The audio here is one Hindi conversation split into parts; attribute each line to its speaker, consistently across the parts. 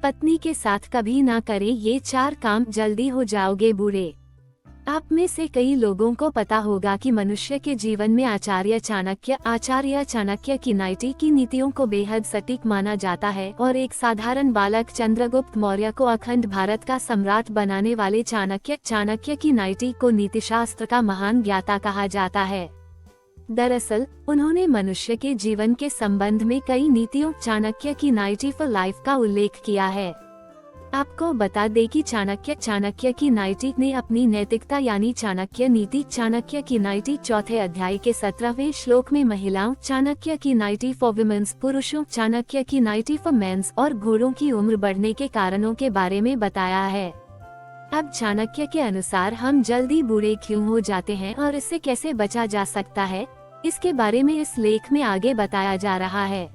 Speaker 1: पत्नी के साथ कभी ना करें ये 4 काम, जल्दी हो जाओगे बूढ़े। आप में से कई लोगों को पता होगा कि मनुष्य के जीवन में आचार्य चाणक्य की 90 की नीतियों को बेहद सटीक माना जाता है और एक साधारण बालक चंद्रगुप्त मौर्य को अखंड भारत का सम्राट बनाने वाले चाणक्य की 90 को नीतिशास्त्र का महान ज्ञाता कहा जाता है। दरअसल उन्होंने मनुष्य के जीवन के संबंध में कई नीतियों चाणक्य की 90 फॉर लाइफ का उल्लेख किया है। आपको बता दें कि चाणक्य की 90 ने अपनी नैतिकता यानी चाणक्य नीति चाणक्य की 90 चौथे अध्याय के 17वें श्लोक में महिलाओं चाणक्य की 90 फॉर वुमेन्स पुरुषों चाणक्य की 90 फॉर मेंस और घोड़ों की उम्र बढ़ने के कारणों के बारे में बताया है। अब चाणक्य के अनुसार हम जल्दी बूढ़े क्यों हो जाते हैं और इससे कैसे बचा जा सकता है, इसके बारे में इस लेख में आगे बताया जा रहा है।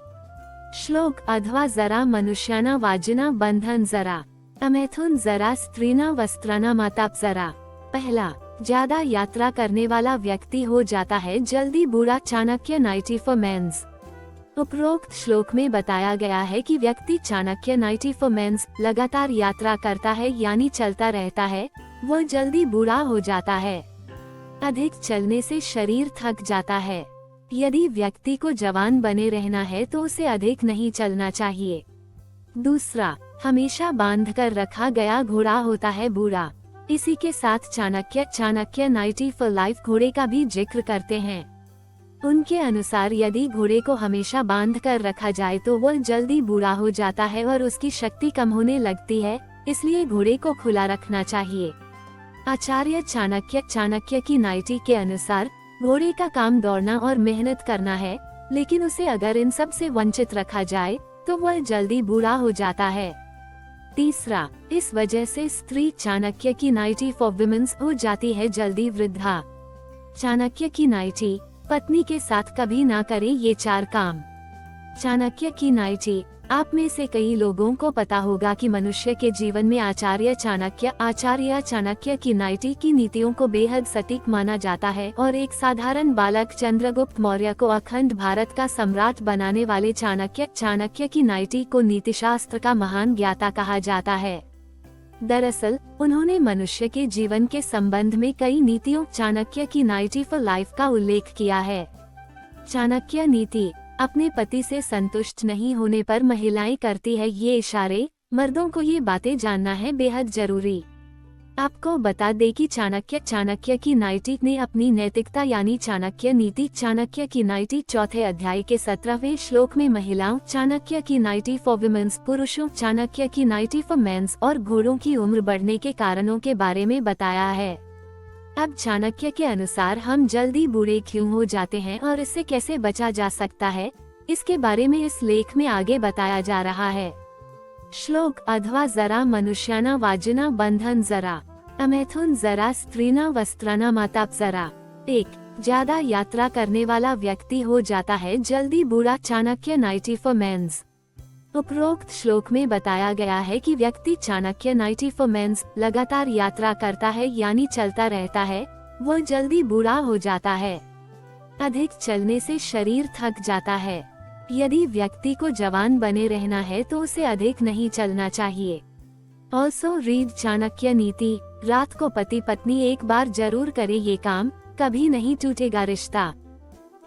Speaker 1: श्लोक अध्वा जरा मनुष्याना वाजिना बंधन जरा अमैथुन जरा स्त्रीना वस्त्राना माताप जरा। पहला, ज्यादा यात्रा करने वाला व्यक्ति हो जाता है जल्दी बूढ़ा चाणक्य 90 फॉर मेंस। उपरोक्त श्लोक में बताया गया है कि व्यक्ति चाणक्य 90 फॉर मेंस लगातार यात्रा करता है यानी चलता रहता है, वह जल्दी बूढ़ा हो जाता है। अधिक चलने से शरीर थक जाता है। यदि व्यक्ति को जवान बने रहना है तो उसे अधिक नहीं चलना चाहिए। दूसरा, हमेशा बांध कर रखा गया घोड़ा होता है बूढ़ा। इसी के साथ चाणक्य 90 फॉर लाइफ घोड़े का भी जिक्र करते हैं। उनके अनुसार यदि घोड़े को हमेशा बांध कर रखा जाए तो वह जल्दी बूढ़ा हो जाता है और उसकी शक्ति कम होने लगती है, इसलिए घोड़े को खुला रखना चाहिए। आचार्य चाणक्य की 90 के अनुसार घोड़े का काम दौड़ना और मेहनत करना है, लेकिन उसे अगर इन सब से वंचित रखा जाए तो वह जल्दी बूढ़ा हो जाता है। तीसरा, इस वजह से स्त्री चाणक्य की 90 फॉर वुमेन्स हो जाती है जल्दी वृद्धा। चाणक्य की 90 पत्नी के साथ कभी ना करें ये 4 काम। चाणक्य की 90 आप में से कई लोगों को पता होगा कि मनुष्य के जीवन में आचार्य चाणक्य की 90 की नीतियों को बेहद सटीक माना जाता है और एक साधारण बालक चंद्रगुप्त मौर्य को अखंड भारत का सम्राट बनाने वाले चाणक्य की 90 को नीतिशास्त्र का महान ज्ञाता कहा जाता है। दरअसल उन्होंने मनुष्य के जीवन के संबंध में कई नीतियों चाणक्य की 90 फॉर लाइफ का उल्लेख किया है। चाणक्य नीति, अपने पति से संतुष्ट नहीं होने पर महिलाएं करती है ये इशारे, मर्दों को ये बातें जानना है बेहद जरूरी। आपको बता दें कि चाणक्य की 90 ने अपनी नैतिकता यानी चाणक्य नीति चाणक्य की 90 चौथे अध्याय के 17वें श्लोक में महिलाओं चाणक्य की 90 फॉर वुमेन्स पुरुषों चाणक्य की 90 फॉर मेंस और घोड़ों की उम्र बढ़ने के कारणों के बारे में बताया है। अब चाणक्य के अनुसार हम जल्दी बूढ़े क्यों हो जाते हैं और इससे कैसे बचा जा सकता है, इसके बारे में इस लेख में आगे बताया जा रहा है। श्लोक अध्वा जरा मनुष्याना वाजिना बंधन जरा अमैथुन जरा स्त्रीना वस्त्राना माताप जरा। 1, ज्यादा यात्रा करने वाला व्यक्ति हो जाता है जल्दी बूढ़ा चाणक्य 90 फॉर मेंस। उपरोक्त श्लोक में बताया गया है कि व्यक्ति चाणक्य 90 फॉर मेंस लगातार यात्रा करता है यानी चलता रहता है, वह जल्दी बूढ़ा हो जाता है। अधिक चलने से शरीर थक जाता है। यदि व्यक्ति को जवान बने रहना है तो उसे अधिक नहीं चलना चाहिए। ऑल्सो रीड चाणक्य नीति, रात को पति पत्नी एक बार जरूर करे ये काम, कभी नहीं टूटेगा रिश्ता।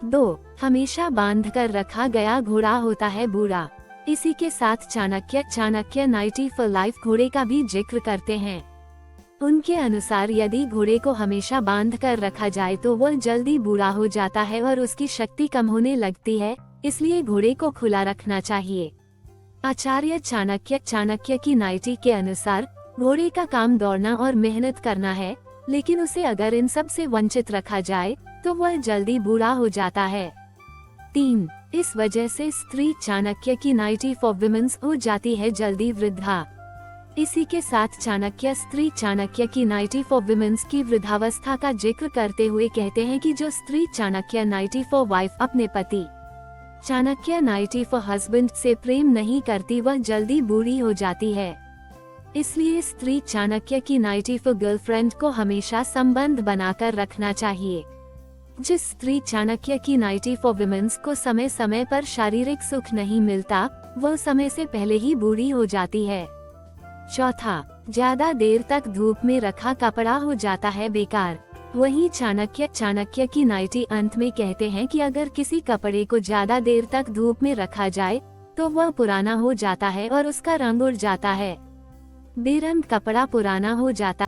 Speaker 1: 2, हमेशा बांध कर रखा गया घोड़ा होता है बूढ़ा। इसी के साथ चाणक्य 90 फॉर लाइफ घोड़े का भी जिक्र करते हैं। उनके अनुसार यदि घोड़े को हमेशा बांध कर रखा जाए तो वह जल्दी बूढ़ा हो जाता है और उसकी शक्ति कम होने लगती है, इसलिए घोड़े को खुला रखना चाहिए। आचार्य चाणक्य की 90 के अनुसार घोड़े का काम दौड़ना और मेहनत करना है, लेकिन उसे अगर इन सब से वंचित रखा जाए तो वह जल्दी बूढ़ा हो जाता है। 3, इस वजह से स्त्री चाणक्य की 90 फॉर वुमेन्स हो जाती है जल्दी वृद्धा। इसी के साथ स्त्री चाणक्य की 90 फॉर वुमेन्स की वृद्धावस्था का जिक्र करते हुए कहते हैं कि जो स्त्री चाणक्य 90 फॉर वाइफ अपने पति चाणक्य 90 फॉर हस्बैंड से प्रेम नहीं करती वह जल्दी बूढ़ी हो जाती है। इसलिए स्त्री चाणक्य की 90 फॉर गर्लफ्रेंड को हमेशा संबंध बनाकर रखना चाहिए। जिस स्त्री चाणक्य की नाइटी फॉर विमेंस को समय समय पर शारीरिक सुख नहीं मिलता, वह समय से पहले ही बूढ़ी हो जाती है। चौथा, ज्यादा देर तक धूप में रखा कपड़ा हो जाता है बेकार। वहीं चाणक्य की नाइटी अंत में कहते हैं कि अगर किसी कपड़े को ज्यादा देर तक धूप में रखा जाए तो वह पुराना हो जाता है और उसका रंग उड़ जाता है। बेरंग कपड़ा पुराना हो जाता